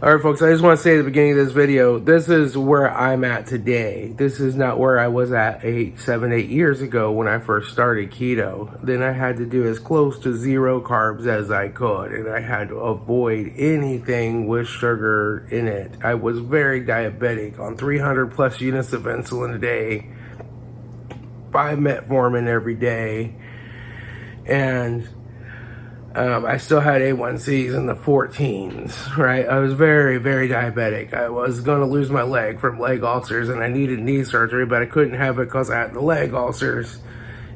Alright folks, I just want to say at the beginning of this video, this is where I'm at today. This is not where I was at 7, 8 years ago when I first started keto. Then I had to do as close to 0 carbs as I could, and I had to avoid anything with sugar in it. I was very diabetic, on 300 plus units of insulin a day, 5 metformin every day, and I still had A1Cs in the 14s, right? I was very, very diabetic. I was going to lose my leg from leg ulcers, and I needed knee surgery, but I couldn't have it because I had the leg ulcers.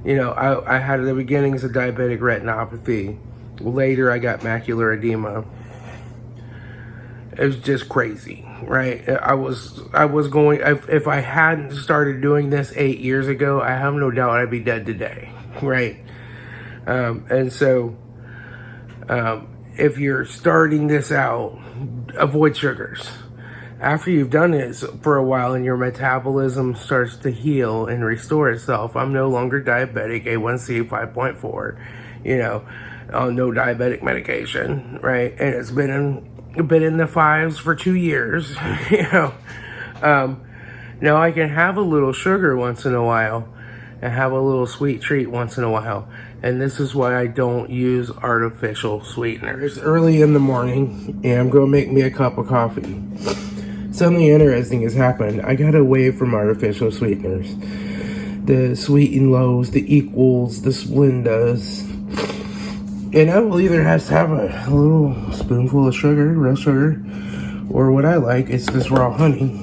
You know, I had the beginnings of diabetic retinopathy. Later, I got macular edema. It was just crazy, right? I was going, if I hadn't started doing this 8 years ago, I have no doubt I'd be dead today, right? And so, if you're starting this out, avoid sugars. After you've done this for a while and your metabolism starts to heal and restore itself, I'm no longer diabetic, A1C 5.4, you know, on no diabetic medication, right? And it's been in the 5s for 2 years, you know. Now I can have a little sugar once in a while and have a little sweet treat once in a while. And this is why I don't use artificial sweeteners. It's early in the morning, and I'm going to make me a cup of coffee. Something interesting has happened. I got away from artificial sweeteners. The Sweet and Lows, the Equals, the Splendas. And I will either have to have a little spoonful of sugar, real sugar, or what I like is this raw honey.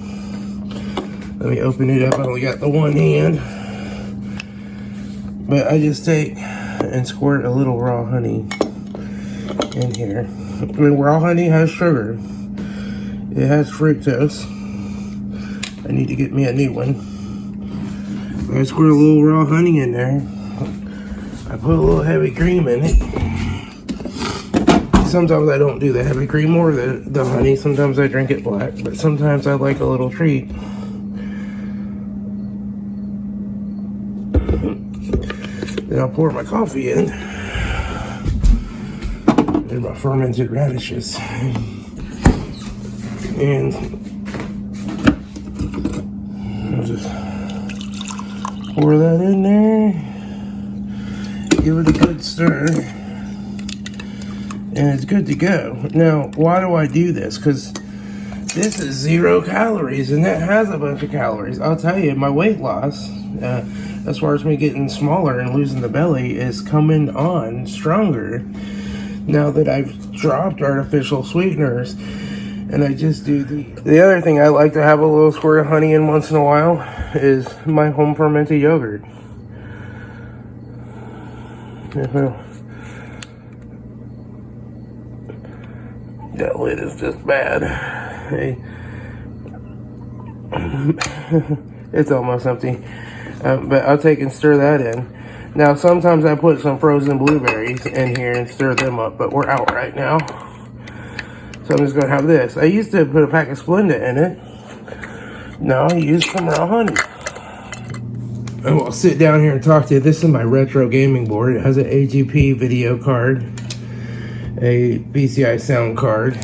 Let me open it up. I only got the one hand. But I just take and squirt a little raw honey in here. I mean, raw honey has sugar. It has fructose. I need to get me a new one. I squirt a little raw honey in there. I put a little heavy cream in it. Sometimes I don't do the heavy cream or the honey. Sometimes I drink it black, but sometimes I like a little treat. Then I'll pour my coffee in. And my fermented radishes. And I'll just pour that in there. Give it a good stir. And it's good to go. Now, why do I do this? Because this is 0 calories, and that has a bunch of calories. I'll tell you, my weight loss, as far as me getting smaller and losing the belly, is coming on stronger now that I've dropped artificial sweeteners, and I just do the other thing I like to have a little squirt of honey in once in a while is my home fermented yogurt. That lid is just bad. Hey. It's almost empty. But I'll take and stir that in. Now, sometimes I put some frozen blueberries in here and stir them up, but we're out right now. So I'm just going to have this. I used to put a pack of Splenda in it. Now I use some raw honey. And we'll sit down here and talk to you. This is my retro gaming board. It has an AGP video card, a PCI sound card.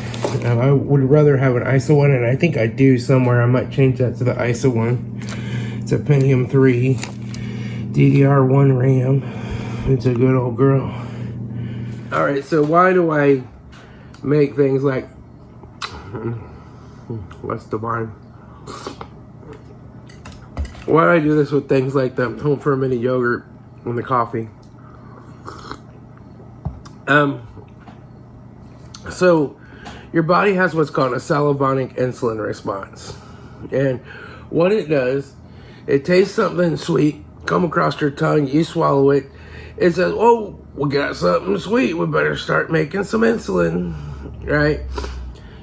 I would rather have an ISO one, and I think I do somewhere. I might change that to the ISO one. It's a Pentium 3 DDR1 RAM. It's a good old girl. Alright, so why do I make things like, what's the wine? Why do I do this with things like the home fermented yogurt and the coffee? So your body has what's called a salivonic insulin response. And what it does, it tastes something sweet, come across your tongue, you swallow it, it says, oh, we got something sweet, we better start making some insulin, right?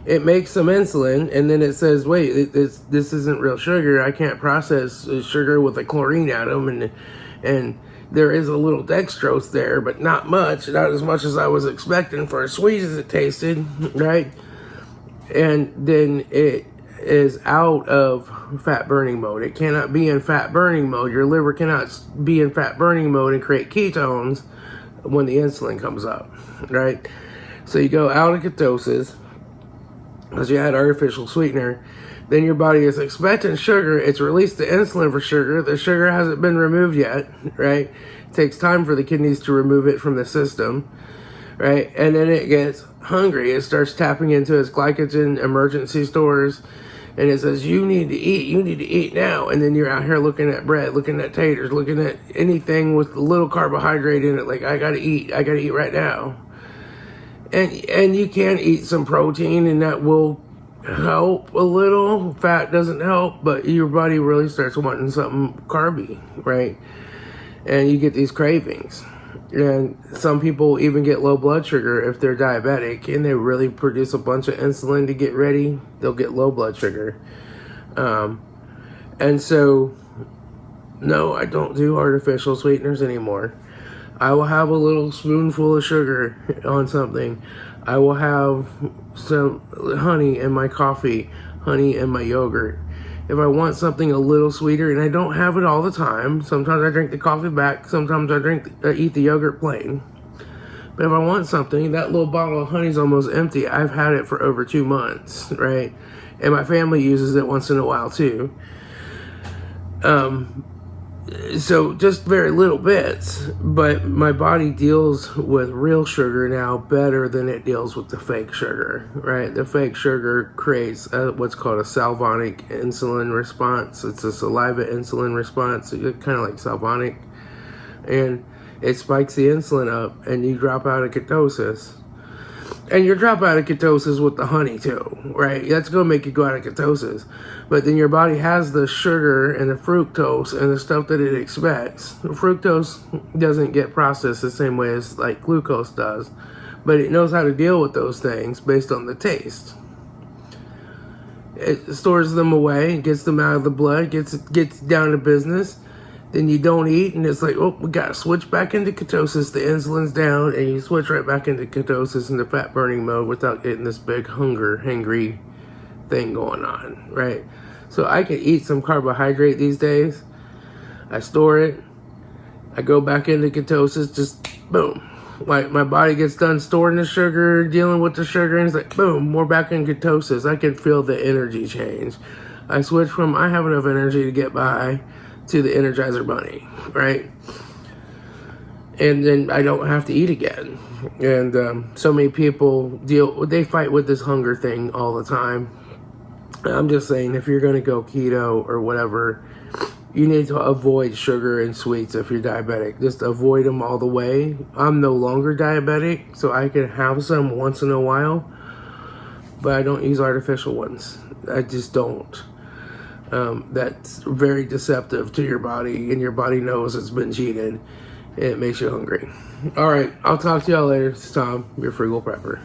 It makes some insulin, and then it says, wait, this isn't real sugar, I can't process sugar with a chlorine atom, and there is a little dextrose there, but not much, not as much as I was expecting for as sweet as it tasted, right? And then it is out of fat burning mode. It cannot be in fat burning mode. Your liver cannot be in fat burning mode and create ketones when the insulin comes up, right? So you go out of ketosis, because you had artificial sweetener. Then your body is expecting sugar. It's released the insulin for sugar. The sugar hasn't been removed yet, right? It takes time for the kidneys to remove it from the system, right? And then it gets hungry. It starts tapping into its glycogen emergency stores, and it says, you need to eat now. And then you're out here looking at bread, looking at taters, looking at anything with a little carbohydrate in it, like, I gotta eat right now. And you can eat some protein, and that will help a little. Fat doesn't help, but your body really starts wanting something carby, right? And you get these cravings. And some people even get low blood sugar if they're diabetic, and they really produce a bunch of insulin to get ready. They'll get low blood sugar. And so, no, I don't do artificial sweeteners anymore. I will have a little spoonful of sugar on something. I will have some honey in my coffee, honey in my yogurt. If I want something a little sweeter, and I don't have it all the time, sometimes I drink the coffee back, sometimes I eat the yogurt plain. But if I want something, that little bottle of honey is almost empty. I've had it for over 2 months, right? And my family uses it once in a while too. So just very little bits, but my body deals with real sugar now better than it deals with the fake sugar, right? The fake sugar creates what's called a salivary insulin response. It's a saliva insulin response, kind of like salvonic, and it spikes the insulin up, and you drop out of ketosis. And you drop out of ketosis with the honey too, right? That's going to make you go out of ketosis. But then your body has the sugar and the fructose and the stuff that it expects. The fructose doesn't get processed the same way as like glucose does, but it knows how to deal with those things based on the taste. It stores them away, gets them out of the blood, gets down to business. Then you don't eat, and it's like, oh, we got to switch back into ketosis. The insulin's down, and you switch right back into ketosis, into fat burning mode, without getting this big hangry thing going on, right? So I can eat some carbohydrate these days. I store it. I go back into ketosis, just boom. Like, my body gets done storing the sugar, dealing with the sugar, and it's like, boom, we're back in ketosis. I can feel the energy change. I switch from, I have enough energy to get by, to the Energizer Bunny, right? And then I don't have to eat again. And so many people they fight with this hunger thing all the time. I'm just saying, if you're going to go keto or whatever, you need to avoid sugar and sweets if you're diabetic. Just avoid them all the way. I'm no longer diabetic, so I can have some once in a while, but I don't use artificial ones. I just don't. That's very deceptive to your body, and your body knows it's been cheated, and it makes you hungry. All right, I'll talk to y'all later. It's Tom, your Frugal Prepper.